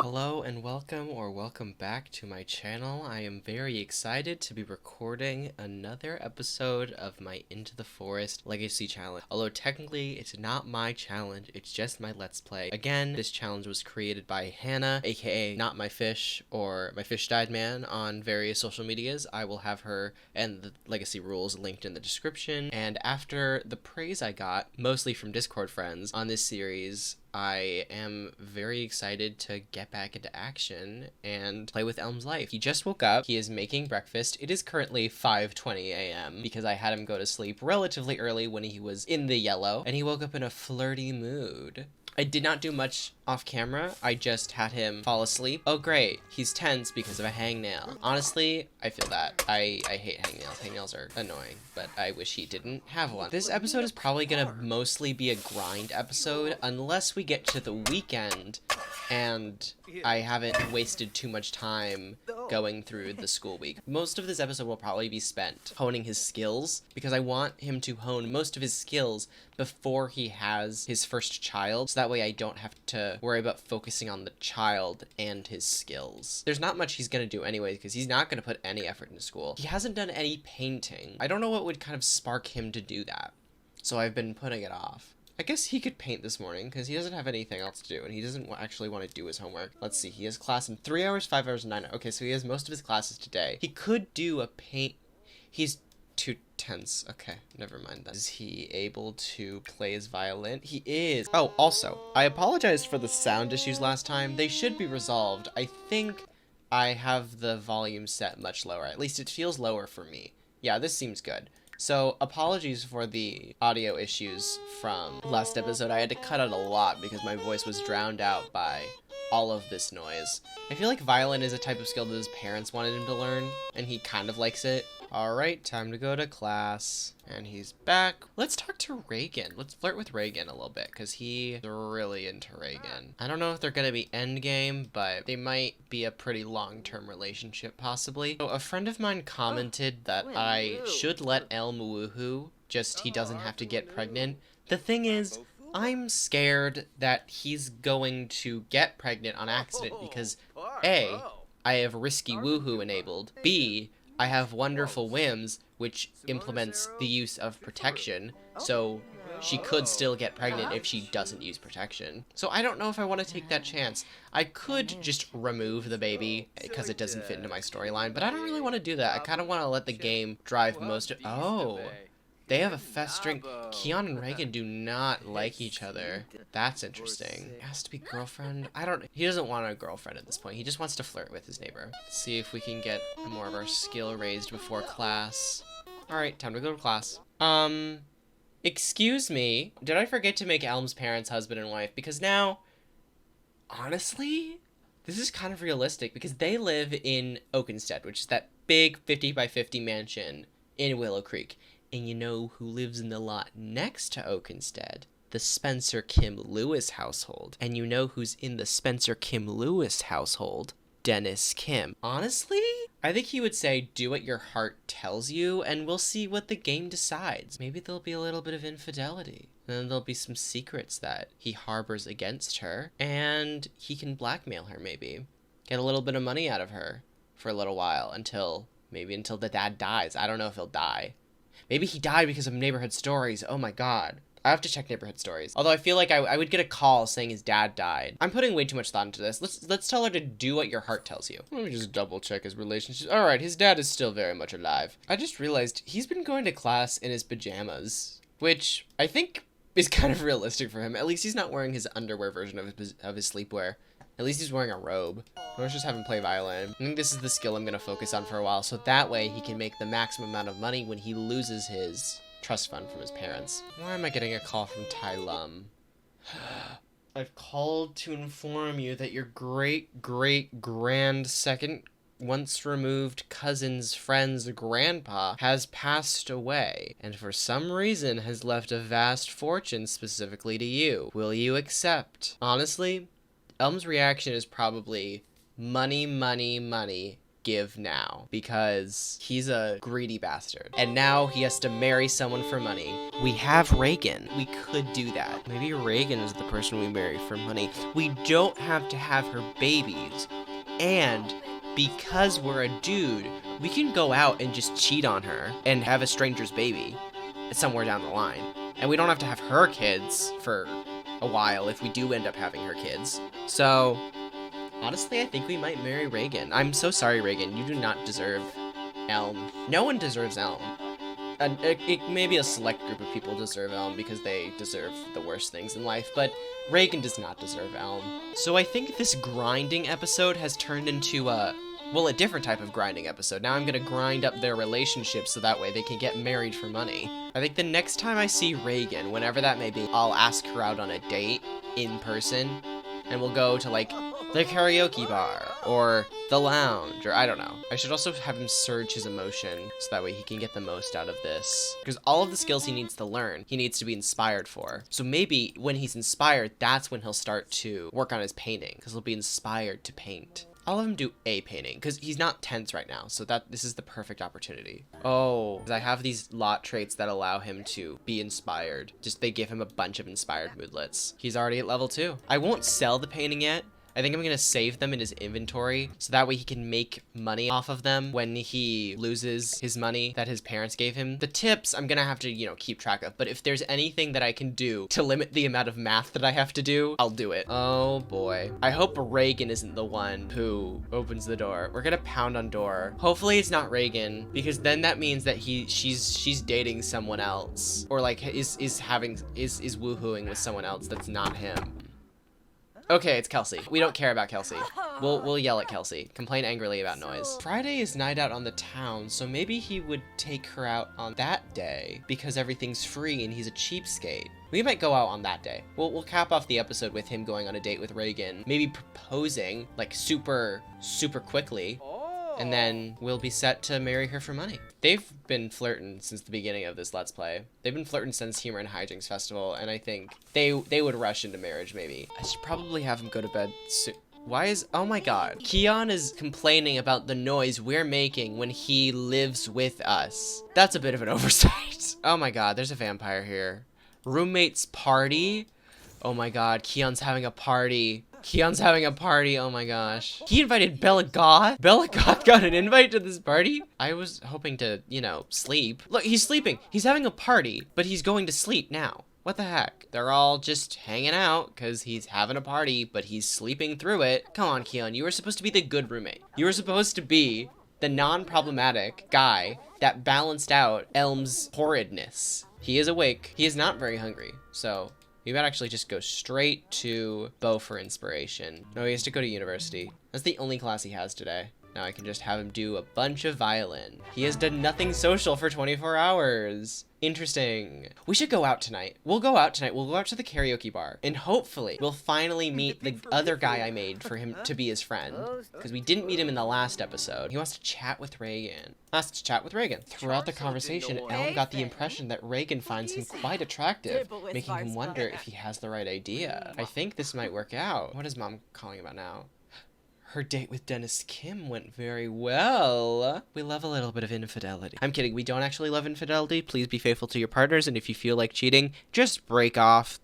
Hello and welcome back to my channel. I am very excited to be recording another episode of my Into the Forest Legacy Challenge. Although technically it's not my challenge, it's just my Let's Play. Again, this challenge was created by Hannah, aka notmyfish or myfishdiedman on various social medias. I will have her and the Legacy rules linked in the description. And after the praise I got, mostly from Discord friends, on this series, I am very excited to get back into action and play with Elm's life. He just woke up. He is making breakfast. It is currently 5:20 a.m. because I had him go to sleep relatively early when he was in the yellow, and he woke up in a flirty mood. I did not do much off camera. I just had him fall asleep. Oh great, he's tense because of a hangnail. Honestly, I feel that. I hate hangnails. Hangnails are annoying, but I wish he didn't have one. This episode is probably gonna mostly be a grind episode unless we get to the weekend and I haven't wasted too much time going through the school week. Most of this episode will probably be spent honing his skills because I want him to hone most of his skills before he has his first child, so that way I don't have to worry about focusing on the child and his skills. There's not much he's gonna do anyway because he's not gonna put any effort into school. He hasn't done any painting. I don't know what would kind of spark him to do that, so I've been putting it off. I guess he could paint this morning because he doesn't have anything else to do and he doesn't actually want to do his homework. Let's see, he has class in 3 hours, 5 hours, and 9 hours. Okay, so he has most of his classes today. He could do a paint. He's too tense. Okay, never mind that. Is he able to play his violin? He is. Oh, also, I apologized for the sound issues last time. They should be resolved. I think I have the volume set much lower. At least it feels lower for me. Yeah, this seems good. So, apologies for the audio issues from last episode. I had to cut out a lot because my voice was drowned out by all of this noise. I feel like violin is a type of skill that his parents wanted him to learn, and he kind of likes it. Alright, time to go to class. And he's back. Let's talk to Reagan. Let's flirt with Reagan a little bit, because he's really into Reagan. I don't know if they're going to be endgame, but they might be a pretty long-term relationship, possibly. So a friend of mine commented that I should let Elm woohoo, just he doesn't have to get pregnant. The thing is, I'm scared that he's going to get pregnant on accident because A, I have risky woohoo enabled, B, I have wonderful whims, which implements the use of protection, so she could still get pregnant if she doesn't use protection. So I don't know if I want to take that chance. I could just remove the baby because it doesn't fit into my storyline, but I don't really want to do that. I kind of want to let the game drive most of— Oh! They have a festering— Keon and Reagan do not like each other. That's interesting. It has to be girlfriend. He doesn't want a girlfriend at this point. He just wants to flirt with his neighbor. Let's see if we can get more of our skill raised before class. Alright, time to go to class. Excuse me. Did I forget to make Elm's parents husband and wife? Because now, honestly, this is kind of realistic because they live in Oakenstead, which is that big 50 by 50 mansion in Willow Creek. And you know who lives in the lot next to Oakenstead? The Spencer Kim Lewis household. And you know who's in the Spencer Kim Lewis household? Dennis Kim. Honestly, I think he would say, do what your heart tells you, and we'll see what the game decides. Maybe there'll be a little bit of infidelity. And then there'll be some secrets that he harbors against her, and he can blackmail her maybe. Get a little bit of money out of her for a little while until the dad dies. I don't know if he'll die. Maybe he died because of neighborhood stories. Oh my god. I have to check neighborhood stories. Although I feel like I would get a call saying his dad died. I'm putting way too much thought into this. Let's tell her to do what your heart tells you. Let me just double check his relationship. Alright, his dad is still very much alive. I just realized he's been going to class in his pajamas, which I think is kind of realistic for him. At least he's not wearing his underwear version of his sleepwear. At least he's wearing a robe. Let's just have him play violin. I think this is the skill I'm going to focus on for a while, so that way he can make the maximum amount of money when he loses his trust fund from his parents. Why am I getting a call from Tai Lum? I've called to inform you that your great-great-grand second once removed cousin's friend's grandpa has passed away, and for some reason has left a vast fortune specifically to you. Will you accept? Honestly, Elm's reaction is probably money, money, money, give now because he's a greedy bastard. And now he has to marry someone for money. We have Reagan. We could do that. Maybe Reagan is the person we marry for money. We don't have to have her babies. And because we're a dude, we can go out and just cheat on her and have a stranger's baby somewhere down the line. And we don't have to have her kids for a while if we do end up having her kids. So, honestly, I think we might marry Reagan. I'm so sorry, Reagan. You do not deserve Elm. No one deserves Elm. Maybe a select group of people deserve Elm because they deserve the worst things in life, but Reagan does not deserve Elm. So I think this grinding episode has turned into a different type of grinding episode. Now I'm gonna grind up their relationship so that way they can get married for money. I think the next time I see Reagan, whenever that may be, I'll ask her out on a date in person, and we'll go to, like, the karaoke bar, or the lounge, or I don't know. I should also have him surge his emotion, so that way he can get the most out of this. Because all of the skills he needs to learn, he needs to be inspired for. So maybe when he's inspired, that's when he'll start to work on his painting, because he'll be inspired to paint. I'll have him do a painting, because he's not tense right now, so this is the perfect opportunity. Oh, because I have these lot traits that allow him to be inspired. They give him a bunch of inspired moodlets. He's already at level 2. I won't sell the painting yet. I think I'm gonna save them in his inventory so that way he can make money off of them when he loses his money that his parents gave him. The tips I'm gonna have to, keep track of, but if there's anything that I can do to limit the amount of math that I have to do, I'll do it. Oh boy. I hope Reagan isn't the one who opens the door. We're gonna pound on door. Hopefully it's not Reagan, because then that means that she's dating someone else, or like is woohooing with someone else that's not him. Okay, it's Kelsey. We don't care about Kelsey. We'll yell at Kelsey. Complain angrily about noise. Friday is night out on the town, so maybe he would take her out on that day because everything's free and he's a cheapskate. We might go out on that day. We'll cap off the episode with him going on a date with Reagan, maybe proposing like super quickly. And then we'll be set to marry her for money. They've been flirting since the beginning of this Let's Play. They've been flirting since Humor and Hijinks Festival, and I think they would rush into marriage, maybe. I should probably have him go to bed soon. Oh my god. Keon is complaining about the noise we're making when he lives with us. That's a bit of an oversight. Oh my god, there's a vampire here. Roommate's party? Oh my god, Keon's having a party. Oh my gosh. He invited Bella Goth? Bella Goth got an invite to this party? I was hoping to, sleep. Look, he's sleeping. He's having a party, but he's going to sleep now. What the heck? They're all just hanging out because he's having a party, but he's sleeping through it. Come on, Keon, you were supposed to be the good roommate. You were supposed to be the non-problematic guy that balanced out Elm's horridness. He is awake. He is not very hungry, so we might actually just go straight to Bo for inspiration. No, he has to go to university. That's the only class he has today. Now I can just have him do a bunch of violin. He has done nothing social for 24 hours. Interesting. We should go out tonight. We'll go out tonight. We'll go out to the karaoke bar. And hopefully, we'll finally meet the other guy I made for him to be his friend. Because we didn't meet him in the last episode. He wants to chat with Reagan. Throughout the conversation, Elm got the impression that Reagan finds him quite attractive, making him wonder if he has the right idea. I think this might work out. What is Mom calling about now? Her date with Dennis Kim went very well. We love a little bit of infidelity. I'm kidding, we don't actually love infidelity. Please be faithful to your partners, and if you feel like cheating, just break off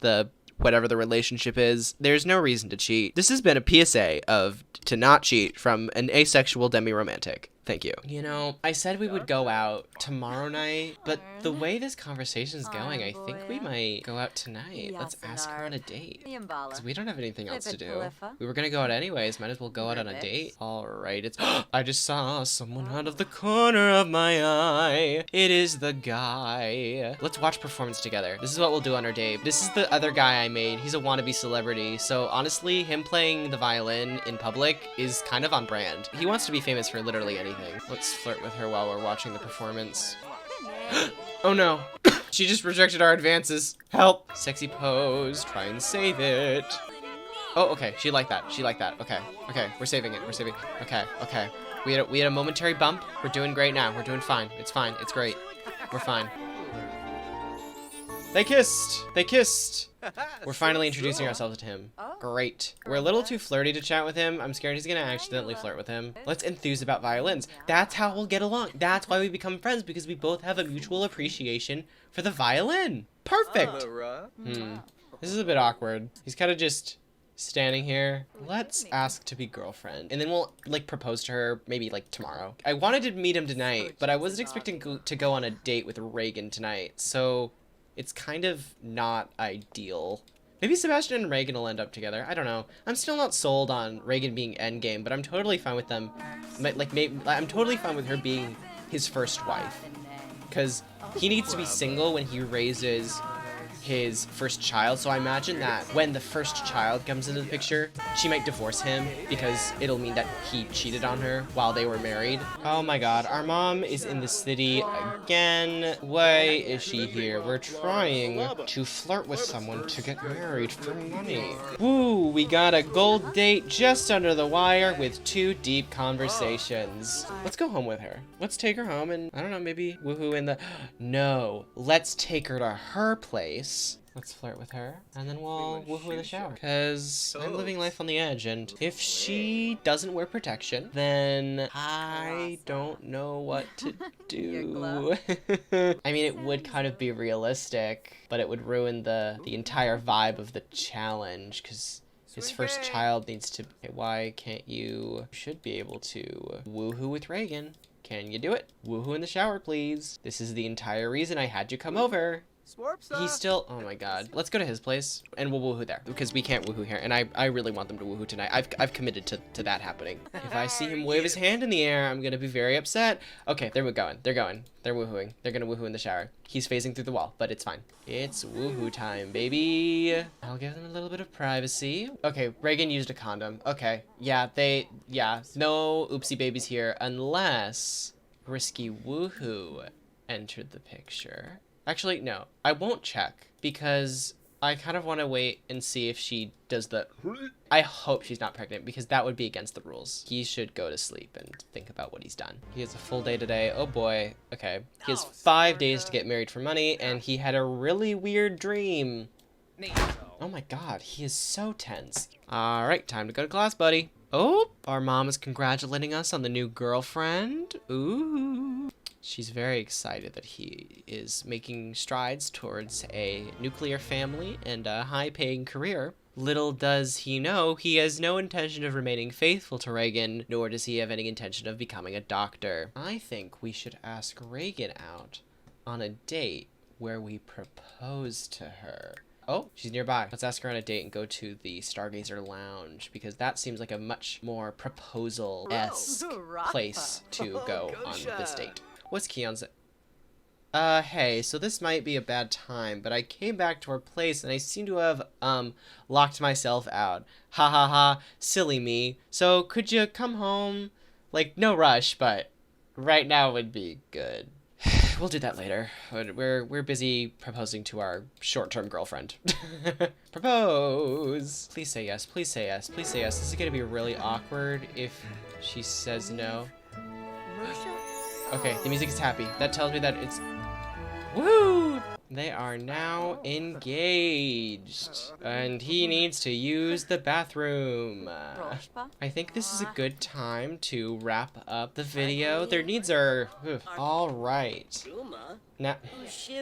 whatever the relationship is. There's no reason to cheat. This has been a PSA to not cheat from an asexual demi-romantic. Thank you. I said we would go out tomorrow night, but the way this conversation's going, I think we might go out tonight. Let's ask her on a date. Because we don't have anything else to do. We were gonna go out anyways, might as well go out on a date. Alright, I just saw someone out of the corner of my eye. It is the guy. Let's watch performance together. This is what we'll do on our date. This is the other guy I made. He's a wannabe celebrity, so honestly, him playing the violin in public is kind of on brand. He wants to be famous for literally anything. Let's flirt with her while we're watching the performance. Oh no. She just rejected our advances. Help. Sexy pose. Try and save it. Oh, okay. She liked that. Okay. We're saving it. Okay. We had a momentary bump. We're doing great now. We're doing fine. It's fine. It's great. We're fine. They kissed! They kissed! We're finally introducing ourselves to him. Great. We're a little too flirty to chat with him. I'm scared he's gonna accidentally flirt with him. Let's enthuse about violins. That's how we'll get along. That's why we become friends, because we both have a mutual appreciation for the violin. Perfect! This is a bit awkward. He's kind of just standing here. Let's ask to be girlfriend, and then we'll like propose to her maybe like tomorrow. I wanted to meet him tonight, but I wasn't expecting to go on a date with Reagan tonight, so it's kind of not ideal. Maybe Sebastian and Reagan will end up together. I don't know. I'm still not sold on Reagan being endgame, but I'm totally fine with them. I'm totally fine with her being his first wife, because he needs to be single when he raises his first child, so I imagine that when the first child comes into the picture, she might divorce him because it'll mean that he cheated on her while they were married. Oh my god, our mom is in the city again. Why is she here? We're trying to flirt with someone to get married for money. Woo, we got a gold date just under the wire with 2 deep conversations. Let's go home with her. Let's take her home and, I don't know, maybe woohoo in the... No, let's take her to her place. Let's flirt with her, and then we'll woohoo in the shower. Because I'm living life on the edge, and if she doesn't wear protection, then I don't know what to do. I mean, it would kind of be realistic, but it would ruin the entire vibe of the challenge, because his first child needs to... Why can't you... You should be able to woohoo with Reagan. Can you do it? Woohoo in the shower, please. This is the entire reason I had you come over. He's still... Oh my god. Let's go to his place and we'll woohoo there, because we can't woohoo here, and I really want them to woohoo tonight. I've committed to that happening. If I see him wave his hand in the air, I'm gonna be very upset. Okay, they're going. They're going. They're woohooing. They're gonna woohoo in the shower. He's phasing through the wall, but it's fine. It's woohoo time, baby. I'll give them a little bit of privacy. Okay, Reagan used a condom. Okay, yeah, no oopsie babies here, unless risky woohoo entered the picture. Actually, no, I won't check, because I kind of want to wait and see if she does the... I hope she's not pregnant, because that would be against the rules. He should go to sleep and think about what he's done. He has a full day today. Oh boy. Okay. He has 5 days to get married for money, and he had a really weird dream. Oh my god, he is so tense. Alright, time to go to class, buddy. Oh, our mom is congratulating us on the new girlfriend. Ooh. She's very excited that he is making strides towards a nuclear family and a high-paying career. Little does he know, he has no intention of remaining faithful to Reagan, nor does he have any intention of becoming a doctor. I think we should ask Reagan out on a date where we propose to her. Oh, she's nearby. Let's ask her on a date and go to the Stargazer Lounge, because that seems like a much more proposal-esque place to go on this date. What's Keon's... Hey, so this might be a bad time, but I came back to our place and I seem to have, locked myself out. Ha ha ha, silly me. So could you come home? Like, no rush, but right now would be good. We'll do that later. We're busy proposing to our short-term girlfriend. Propose! Please say yes, please say yes, please say yes. This is gonna be really awkward if she says no. Okay, the music is happy. That tells me that it's... Woo! They are now engaged. And he needs to use the bathroom. I think this is a good time to wrap up the video. Their needs are... Alright. Now,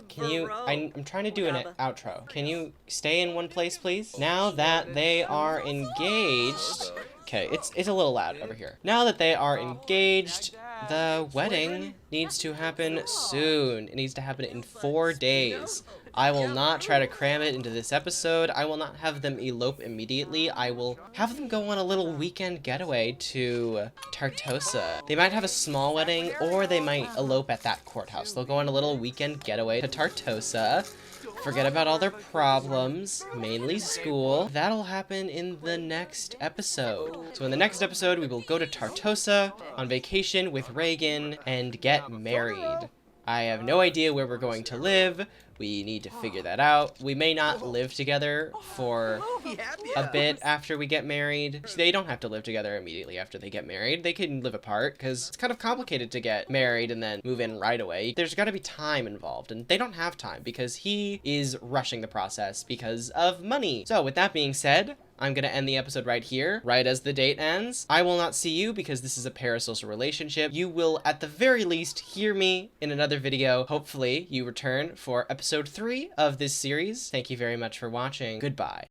can you... I'm trying to do an outro. Can you stay in one place, please? Now that they are engaged... Okay, it's a little loud over here. Now that they are engaged, the wedding needs to happen soon. It needs to happen in 4 days. I will not try to cram it into this episode. I will not have them elope immediately. I will have them go on a little weekend getaway to Tartosa. They might have a small wedding, or they might elope at that courthouse. They'll go on a little weekend getaway to Tartosa. Forget about all their problems, mainly school. That'll happen in the next episode. So in the next episode, we will go to Tartosa on vacation with Reagan and get married. I have no idea where we're going to live. We need to figure that out. We may not live together for a bit after we get married. They don't have to live together immediately after they get married. They can live apart because it's kind of complicated to get married and then move in right away. There's got to be time involved, and they don't have time because he is rushing the process because of money. So with that being said, I'm going to end the episode right here, right as the date ends. I will not see you because this is a parasocial relationship. You will, at the very least, hear me in another video. Hopefully, you return for episode 3 of this series. Thank you very much for watching. Goodbye.